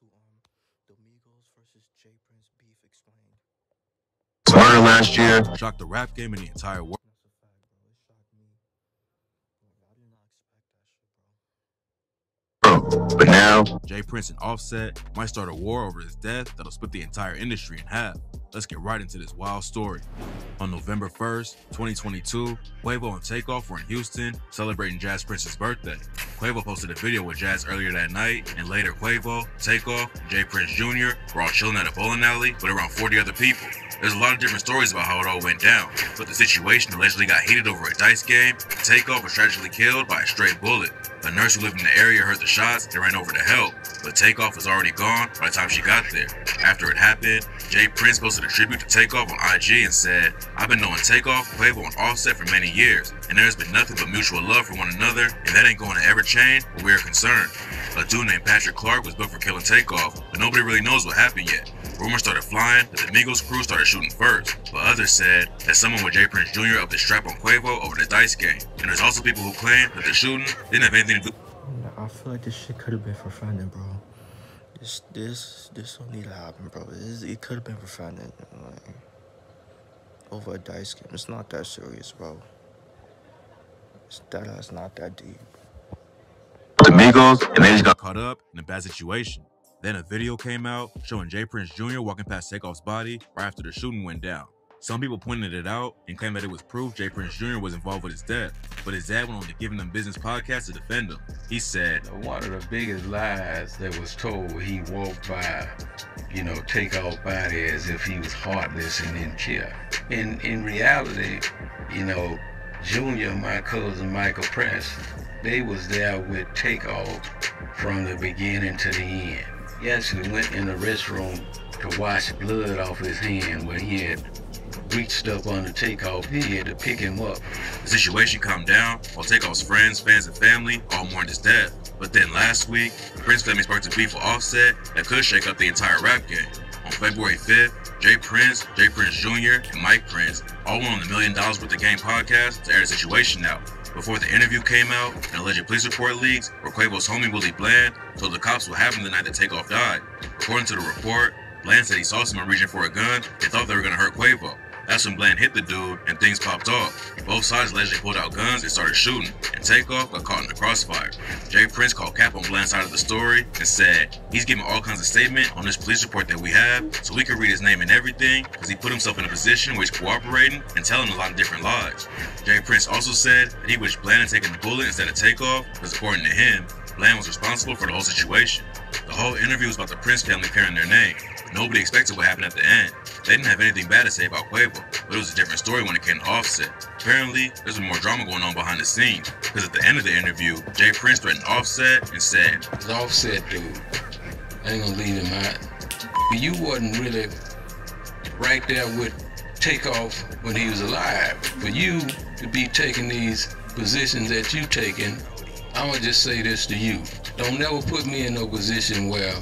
to the Migos versus J Prince beef explained. Murder last year shocked the rap game and the entire world. That's a fact, bro. It shocked me. Like, I did not expect that shit, bro. But now, J Prince and Offset might start a war over his death that'll split the entire industry in half. Let's get right into this wild story. On November 1st, 2022, Quavo and Takeoff were in Houston celebrating Jazz Prince's birthday. Quavo posted a video with Jazz earlier that night, and later Quavo, Takeoff, and J Prince Jr. were all chilling at a bowling alley with around 40 other people. There's a lot of different stories about how it all went down, but the situation allegedly got heated over a dice game, and Takeoff was tragically killed by a stray bullet. A nurse who lived in the area heard the shots and ran over to help, but Takeoff was already gone by the time she got there. After it happened, J Prince posted a tribute to Takeoff on IG and said, "I've been knowing Takeoff, Quavo, and Offset for many years, and there's been nothing but mutual love for one another, and that ain't going to ever change where we are concerned." A dude named Patrick Clark was booked for killing Takeoff, but nobody really knows what happened yet. Rumors started flying that the Migos crew started shooting first, but others said that someone with J Prince Jr. upped the strap on Quavo over the dice game. And there's also people who claim that the shooting didn't have anything to do. I feel like this shit could have been prevented, bro. This don't need to happen, bro. It could have been prevented, like, over a dice game. It's not that serious, bro. That's not that deep. The Migos and they just got caught up in a bad situation. Then a video came out showing J Prince Jr. walking past Takeoff's body right after the shooting went down. Some people pointed it out and claimed that it was proof J Prince Jr. was involved with his death, but his dad went on the Giving Them Business podcast to defend him. He said, "One of the biggest lies that was told, he walked by, Takeoff's body as if he was heartless and didn't care. In reality, Junior, my cousin Michael Prince, they was there with Takeoff from the beginning to the end. He actually went in the restroom to wash blood off his hand where he had reached up on the Takeoff. He had to pick him up." The situation calmed down while Takeoff's friends, fans, and family all mourned his death. But then last week, the Prince family sparked a beef with Offset that could shake up the entire rap game. On February 5th, J Prince Jr., and Mike Prince all went on the $1 Million Worth of Game podcast to air the situation out. Before the interview came out, an alleged police report leaks where Quavo's homie Willie Bland told the cops what happened the night that Takeoff died. According to the report, Bland said he saw someone reaching for a gun and thought they were going to hurt Quavo. That's when Bland hit the dude and things popped off. Both sides allegedly pulled out guns and started shooting, and Takeoff got caught in the crossfire. J Prince called cap on Bland's side of the story and said he's giving all kinds of statement on this police report that we have so we can read his name and everything because he put himself in a position where he's cooperating and telling a lot of different lies. J Prince also said that he wished Bland had taken the bullet instead of Takeoff because according to him, Bland was responsible for the whole situation. The whole interview was about the Prince family clearing their name. Nobody expected what happened at the end. They didn't have anything bad to say about Quavo, but it was a different story when it came to Offset. Apparently, there's been more drama going on behind the scenes, because at the end of the interview, J Prince threatened Offset and said, "The Offset dude, I ain't gonna leave him out. But you wasn't really right there with Takeoff when he was alive. For you to be taking these positions that you taking, I'ma just say this to you. Don't never put me in no position where,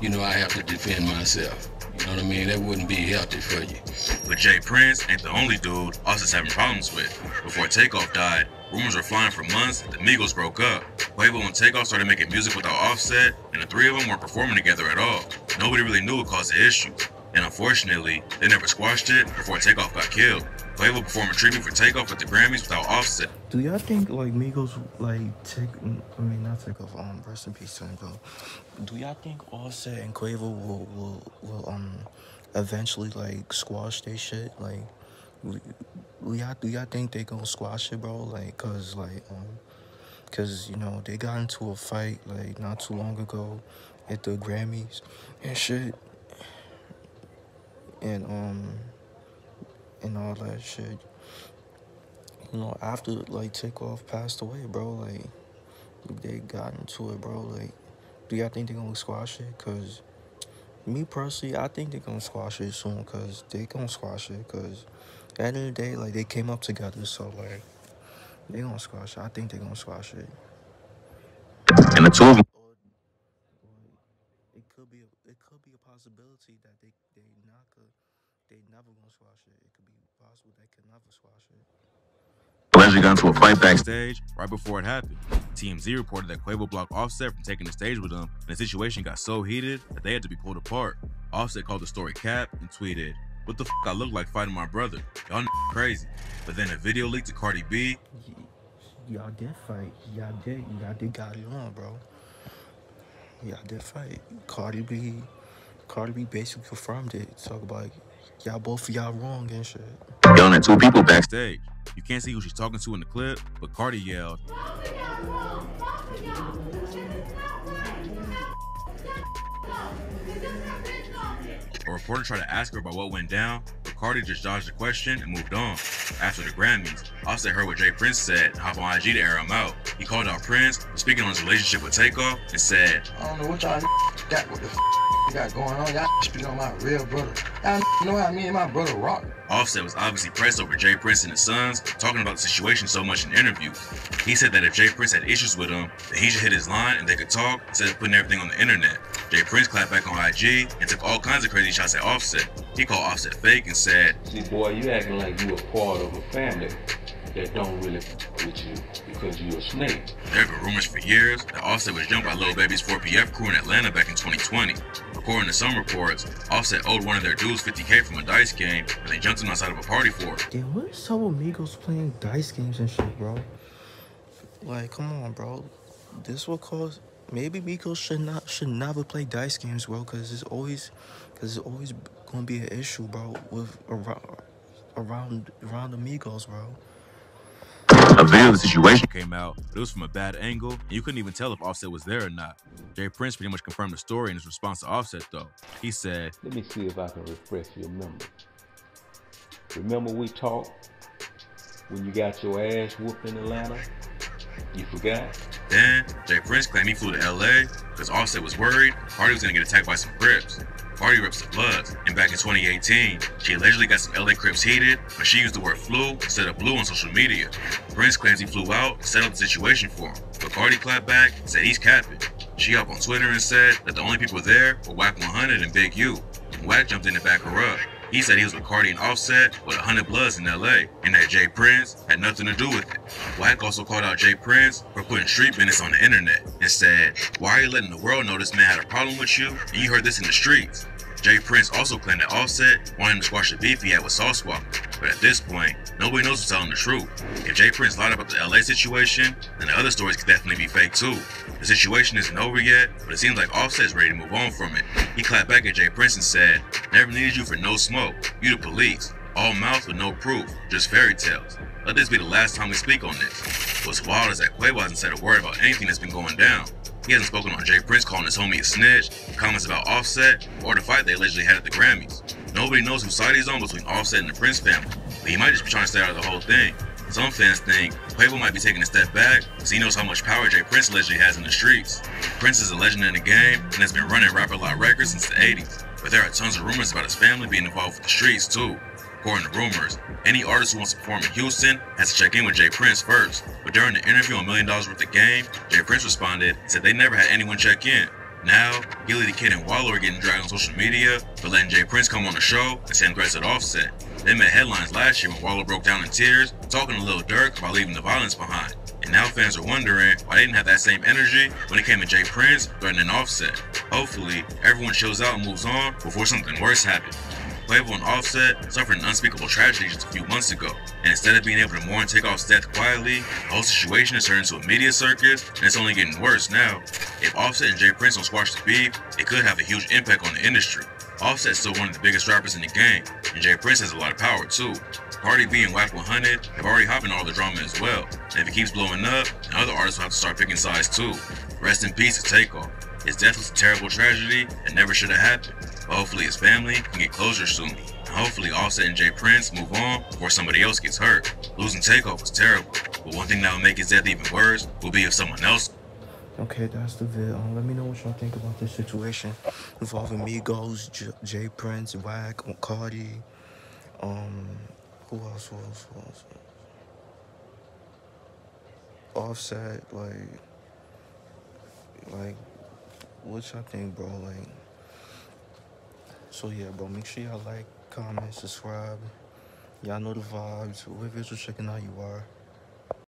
I have to defend myself. You know what I mean? That wouldn't be healthy for you." But J Prince ain't the only dude Offset's having problems with. Before Takeoff died, rumors were flying for months that the Migos broke up. Quavo and Takeoff started making music without Offset, and the three of them weren't performing together at all. Nobody really knew what caused the issue, and unfortunately, they never squashed it before Takeoff got killed. Quavo performed a tribute for Takeoff at the Grammys without Offset. Do y'all think Migos not Takeoff, rest in peace to him, bro. Do y'all think Offset and Quavo will eventually squash they shit? Do y'all think they gonna squash it, bro? Cause they got into a fight not too long ago at the Grammys and shit. And all that shit. After Takeoff passed away, bro, they got into it, bro. Do y'all think they gonna squash it? Cause me personally, I think they gonna squash it soon. Cause they gonna squash it. Cause at the end of the day, they came up together, so they gonna squash it. I think they gonna squash it. And the two of them. It could be a possibility that they never gonna squash it. It could be possible they could never squash it. Allegedly got into a fight backstage right before it happened. TMZ reported that Quavo blocked Offset from taking the stage with him, and the situation got so heated that they had to be pulled apart. Offset called the story cap and tweeted, "What the f*** I look like fighting my brother? Y'all crazy." But then a video leaked to Cardi B. Y'all did fight. Y'all did got it on, bro. Y'all did fight. Cardi B basically confirmed it. Talk about y'all both of y'all wrong and shit. Yelling at two people backstage. You can't see who she's talking to in the clip, but Cardi yelled, a reporter tried to ask her about what went down, but Cardi just dodged the question and moved on. After the Grammys, Offset heard what Jay Prince said and hopped on IG to air him out. He called out Prince, speaking on his relationship with Takeoff, and said, "I don't know what y'all got, what the you got going on. Y'all speaking on my real brother. Y'all know how me and my brother rock." Offset was obviously pressed over Jay Prince and his sons, talking about the situation so much in interviews. He said that if Jay Prince had issues with him, then he should hit his line and they could talk instead of putting everything on the internet. Jay Prince clapped back on IG and took all kinds of crazy shots at Offset. He called Offset fake and said, "See, boy, you acting like you a part of a family that don't really with you because you a snake." There have been rumors for years that Offset was jumped by Lil Baby's 4PF crew in Atlanta back in 2020. According to some reports, Offset owed one of their dudes $50K from a dice game, and they jumped him outside of a party for it. Damn, what is up with Migos playing dice games and shit, bro? Like, come on, bro. This will cause maybe Migos should never play dice games, bro, because it's always gonna be an issue, bro, with around the Migos, bro. A video of the situation came out, but it was from a bad angle, and you couldn't even tell if Offset was there or not. Jay Prince pretty much confirmed the story in his response to Offset, though. He said, "Let me see if I can refresh your memory. Remember we talked when you got your ass whooped in Atlanta? You forgot?" Then, Jay Prince claimed he flew to LA because Offset was worried Cardi was going to get attacked by some Crips. Cardi reps the Bloods, and back in 2018, she allegedly got some LA Crips heated when she used the word flu instead of blue on social media. Prince claims he flew out and set up the situation for him, but Cardi clapped back and said he's capping. She hopped on Twitter and said that the only people there were Wack 100 and Big U, and Wack jumped in to back her up. He said he was with Cardi and Offset with 100 Bloods in LA, and that Jay Prince had nothing to do with it. Wack also called out Jay Prince for putting street business on the internet and said, "Why are you letting the world know this man had a problem with you and you heard this in the streets?" Jay Prince also claimed that Offset wanted him to squash the beef he had with Sauce Walker, but at this point, nobody knows who's telling the truth. If Jay Prince lied about the LA situation, then the other stories could definitely be fake too. The situation isn't over yet, but it seems like Offset is ready to move on from it. He clapped back at Jay Prince and said, "Never needed you for no smoke. You the police. All mouth with no proof. Just fairy tales. Let this be the last time we speak on this." What's wild is that Quavo hasn't said a word about anything that's been going down. He hasn't spoken on Jay Prince calling his homie a snitch, comments about Offset, or the fight they allegedly had at the Grammys. Nobody knows whose side he's on between Offset and the Prince family, but he might just be trying to stay out of the whole thing. Some fans think Quavo might be taking a step back because he knows how much power Jay Prince allegedly has in the streets. Prince is a legend in the game and has been running Rapper Lot Records since the 80s, but there are tons of rumors about his family being involved with the streets too. According to rumors, any artist who wants to perform in Houston has to check in with Jay Prince first. But during the interview on $1 Million Worth of Game, Jay Prince responded and said they never had anyone check in. Now, Gilly the Kid and Wallow are getting dragged on social media for letting Jay Prince come on the show and send threats at Offset. They made headlines last year when Wallow broke down in tears, talking to Lil Durk about leaving the violence behind. And now fans are wondering why they didn't have that same energy when it came to Jay Prince threatening Offset. Hopefully, everyone chills out and moves on before something worse happens. Quavo and Offset suffered an unspeakable tragedy just a few months ago, and instead of being able to mourn Takeoff's death quietly, the whole situation has turned into a media circus, and it's only getting worse now. If Offset and Jay Prince don't squash the beef, it could have a huge impact on the industry. Offset's still one of the biggest rappers in the game, and Jay Prince has a lot of power too. Cardi B and Wack 100 have already hopped in all the drama as well, and if it keeps blowing up, then other artists will have to start picking sides too. Rest in peace to Takeoff. His death was a terrible tragedy that never should have happened, but hopefully his family can get closure soon. And hopefully Offset and Jay Prince move on before somebody else gets hurt. Losing Takeoff was terrible, but one thing that will make his death even worse will be if someone else. Okay, that's the vid. Let me know what y'all think about this situation involving Migos, Jay Prince, Wack, Cardi. Who else? Offset, like, what y'all think, bro? Like, so yeah, bro. Make sure y'all like, comment, subscribe. Y'all know the vibes. Whoever you're checking out, you are.